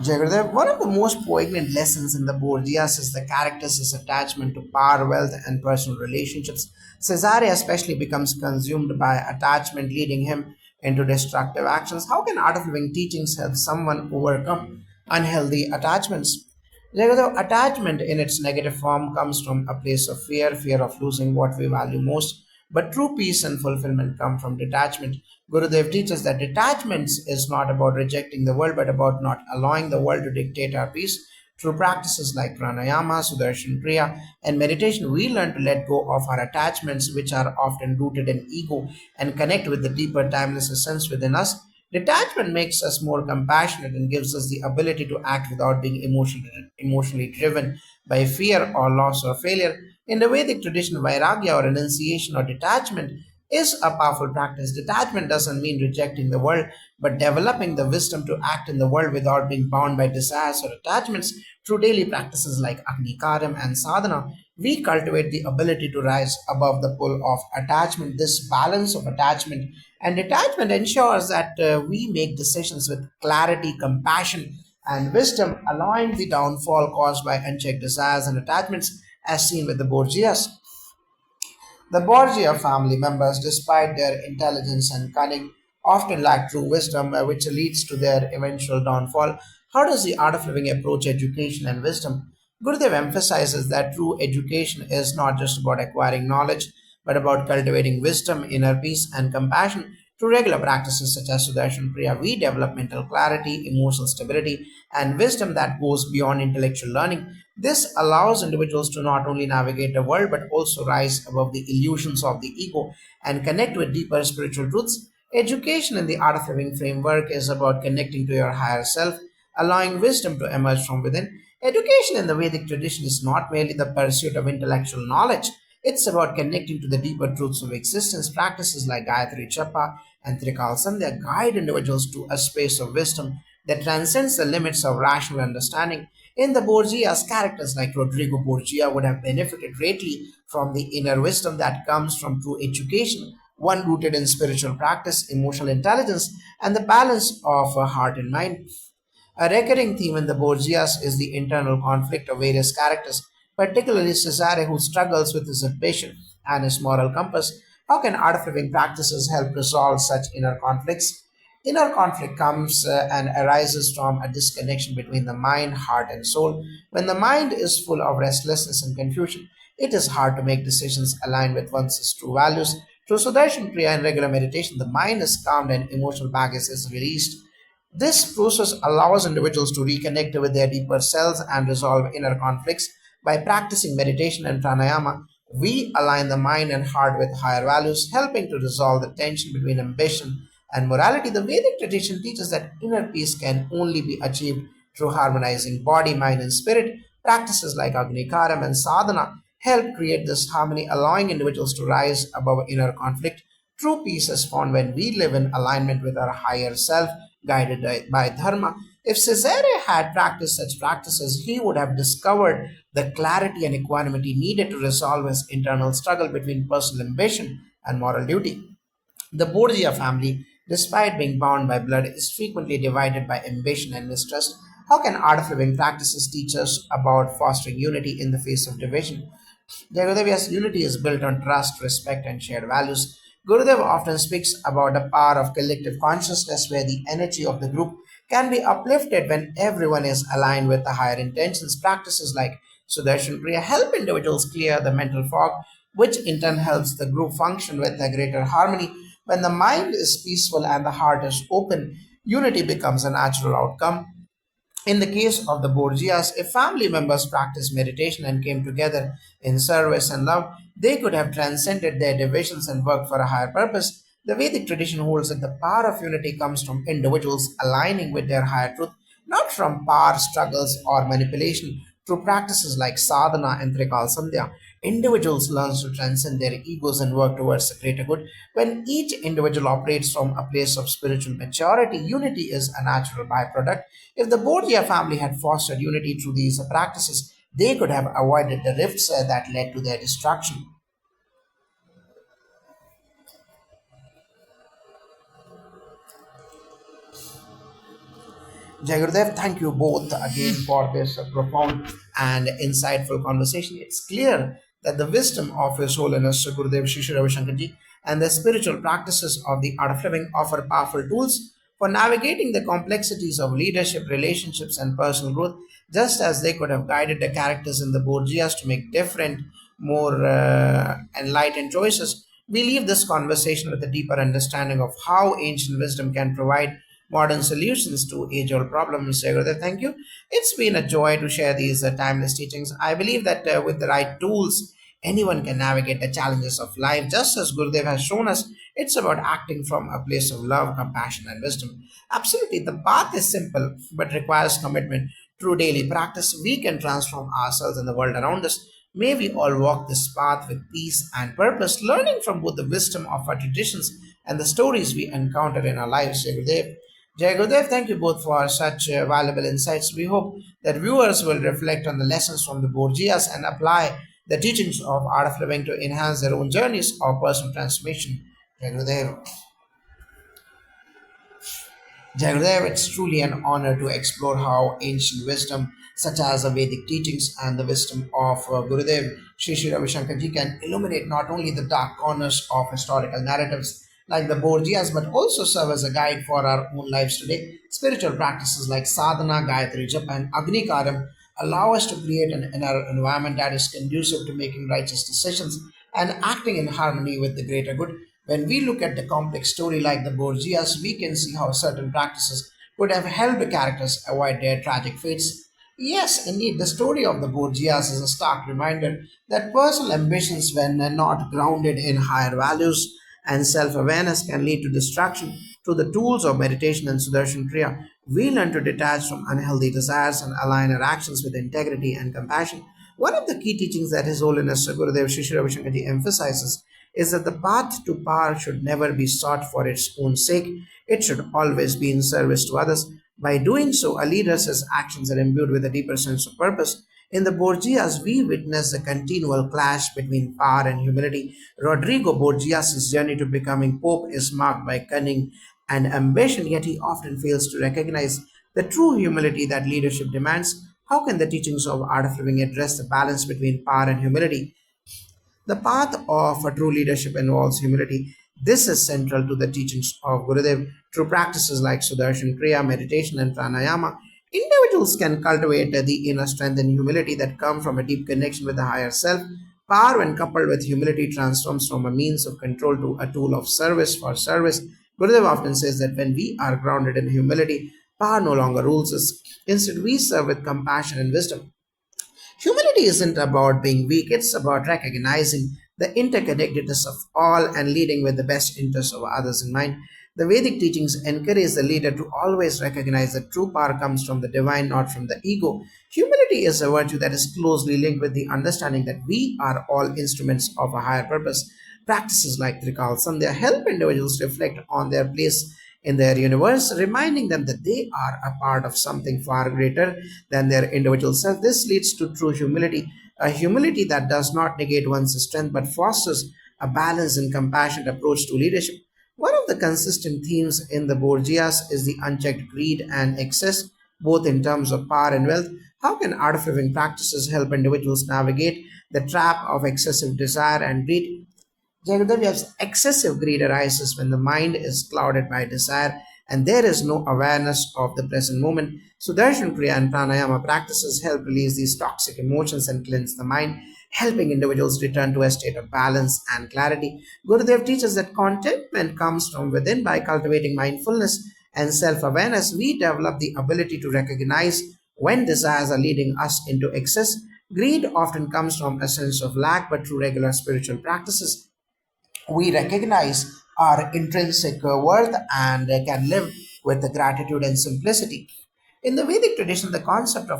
Jagadev, one of the most poignant lessons in the Borgias is the character's attachment to power, wealth, and personal relationships. Cesare especially becomes consumed by attachment, leading him into destructive actions. How can art of living teachings help someone overcome unhealthy attachments? Jagadev, attachment in its negative form comes from a place of fear, fear of losing what we value most. But true peace and fulfillment come from detachment. Gurudev teaches that detachment is not about rejecting the world, but about not allowing the world to dictate our peace. Through practices like pranayama, sudarshan kriya, and meditation, we learn to let go of our attachments, which are often rooted in ego, and connect with the deeper timeless essence within us. Detachment makes us more compassionate and gives us the ability to act without being emotionally driven by fear or loss or failure. In the Vedic tradition, vairagya or renunciation or detachment is a powerful practice. Detachment doesn't mean rejecting the world, but developing the wisdom to act in the world without being bound by desires or attachments. Through daily practices like Agni Karyam and Sadhana, we cultivate the ability to rise above the pull of attachment. This balance of attachment and detachment ensures that we make decisions with clarity, compassion, and wisdom, allowing the downfall caused by unchecked desires and attachments, as seen with the Borgias. The Borgia family members, despite their intelligence and cunning, often lack true wisdom, which leads to their eventual downfall. How does the art of living approach education and wisdom? Gurudev emphasizes that true education is not just about acquiring knowledge, but about cultivating wisdom, inner peace, and compassion. Through regular practices such as Sudarshan Priya, we develop mental clarity, emotional stability, and wisdom that goes beyond intellectual learning. This allows individuals to not only navigate the world but also rise above the illusions of the ego and connect with deeper spiritual truths. Education in the Art of Living framework is about connecting to your higher self, allowing wisdom to emerge from within. Education in the Vedic tradition is not merely the pursuit of intellectual knowledge, it's about connecting to the deeper truths of existence. Practices like Gayatri Chapa and Trikal Sandhya guide individuals to a space of wisdom that transcends the limits of rational understanding. In the Borgias, characters like Rodrigo Borgia would have benefited greatly from the inner wisdom that comes from true education, one rooted in spiritual practice, emotional intelligence, and the balance of heart and mind. A recurring theme in the Borgias is the internal conflict of various characters, particularly Cesare, who struggles with his ambition and his moral compass. How can art of living practices help resolve such inner conflicts? Inner conflict comes and arises from a disconnection between the mind, heart, and soul. When the mind is full of restlessness and confusion, it is hard to make decisions aligned with one's true values. Through Sudarshan Kriya and regular meditation, the mind is calmed and emotional baggage is released. This process allows individuals to reconnect with their deeper selves and resolve inner conflicts. By practicing meditation and pranayama, we align the mind and heart with higher values, helping to resolve the tension between ambition and morality. The Vedic tradition teaches that inner peace can only be achieved through harmonizing body, mind, and spirit. Practices like Agni Karam and Sadhana help create this harmony, allowing individuals to rise above inner conflict. True peace is found when we live in alignment with our higher self, guided by dharma. If Cesare had practiced such practices, he would have discovered the clarity and equanimity needed to resolve his internal struggle between personal ambition and moral duty. The Borgia family, despite being bound by blood, is frequently divided by ambition and mistrust. How can art of living practices teach us about fostering unity in the face of division? Jagadevya's unity is built on trust, respect, and shared values. Gurudev often speaks about the power of collective consciousness, where the energy of the group can be uplifted when everyone is aligned with the higher intentions. Practices like Sudarshan Kriya help individuals clear the mental fog, which in turn helps the group function with a greater harmony. When the mind is peaceful and the heart is open, unity becomes a natural outcome. In the case of the Borgias, if family members practiced meditation and came together in service and love, they could have transcended their divisions and worked for a higher purpose. The Vedic tradition holds that the power of unity comes from individuals aligning with their higher truth, not from power struggles or manipulation. Through practices like sadhana and trikal sandhya, individuals learn to transcend their egos and work towards a greater good. When each individual operates from a place of spiritual maturity, unity is a natural byproduct. If the Borgia family had fostered unity through these practices, they could have avoided the rifts that led to their destruction. Jai Gurudev, thank you both again for this profound and insightful conversation. It's clear that the wisdom of His Holiness Gurudev Shri Ravi Shankarji and the spiritual practices of the art of living offer powerful tools for navigating the complexities of leadership, relationships, and personal growth, just as they could have guided the characters in the Borgias to make different, more enlightened choices. We leave this conversation with a deeper understanding of how ancient wisdom can provide modern solutions to age old problems. Gurudev, thank you. It's been a joy to share these timeless teachings. I believe that with the right tools, anyone can navigate the challenges of life, just as Gurudev has shown us. It's about acting from a place of love, compassion, and wisdom. Absolutely, the path is simple but requires commitment. Through daily practice, we can transform ourselves and the world around us. May we all walk this path with peace and purpose, learning from both the wisdom of our traditions and the stories we encounter in our lives. Gurudev. Jai Gurudev, thank you both for such valuable insights. We hope that viewers will reflect on the lessons from the Borgias and apply the teachings of Art of Living to enhance their own journeys of personal transformation. Jai Gurudev. Jagadev, it's truly an honor to explore how ancient wisdom, such as the Vedic teachings and the wisdom of Gurudev Sri Ravi Shankarji, can illuminate not only the dark corners of historical narratives like the Borgias, but also serve as a guide for our own lives today. Spiritual practices like sadhana, Gayatri Japa, and Agni Karam allow us to create an inner environment that is conducive to making righteous decisions and acting in harmony with the greater good. When we look at the complex story like the Borgias, we can see how certain practices would have helped the characters avoid their tragic fates. Yes, indeed, the story of the Borgias is a stark reminder that personal ambitions, when not grounded in higher values and self awareness, can lead to destruction. Through the tools of meditation and Sudarshan Kriya, we learn to detach from unhealthy desires and align our actions with integrity and compassion. One of the key teachings that His Holiness Gurudev Shri Ravi Shankarji emphasizes is that the path to power should never be sought for its own sake. It should always be in service to others. By doing so, a leader's actions are imbued with a deeper sense of purpose. In the Borgias, we witness a continual clash between power and humility. Rodrigo Borgias' journey to becoming Pope is marked by cunning and ambition, yet he often fails to recognize the true humility that leadership demands. How can the teachings of Art of Living address the balance between power and humility? The path of a true leadership involves humility. This is central to the teachings of Gurudev. Through practices like Sudarshan Kriya, meditation, and pranayama, individuals can cultivate the inner strength and humility that come from a deep connection with the higher self. Power, when coupled with humility, transforms from a means of control to a tool of service for service. Gurudev often says that when we are grounded in humility, power no longer rules us. Instead, we serve with compassion and wisdom. Humility isn't about being weak, it's about recognizing the interconnectedness of all and leading with the best interests of others in mind. The Vedic teachings encourage the leader to always recognize that true power comes from the divine, not from the ego. Humility is a virtue that is closely linked with the understanding that we are all instruments of a higher purpose. Practices like Trikal Sandhya help individuals reflect on their place in their universe, reminding them that they are a part of something far greater than their individual self. This leads to true humility, a humility that does not negate one's strength but fosters a balanced and compassionate approach to leadership. One of the consistent themes in the Borgias is the unchecked greed and excess, both in terms of power and wealth. How can art of living practices help individuals navigate the trap of excessive desire and greed? Jagadavyav's excessive greed arises when the mind is clouded by desire and there is no awareness of the present moment. Sudarshan Kriya and Pranayama practices help release these toxic emotions and cleanse the mind, helping individuals return to a state of balance and clarity. Gurudev teaches that contentment comes from within. By cultivating mindfulness and self awareness. We develop the ability to recognize when desires are leading us into excess. Greed often comes from a sense of lack, but through regular spiritual practices, we recognize our intrinsic worth and can live with the gratitude and simplicity. In the Vedic tradition, the concept of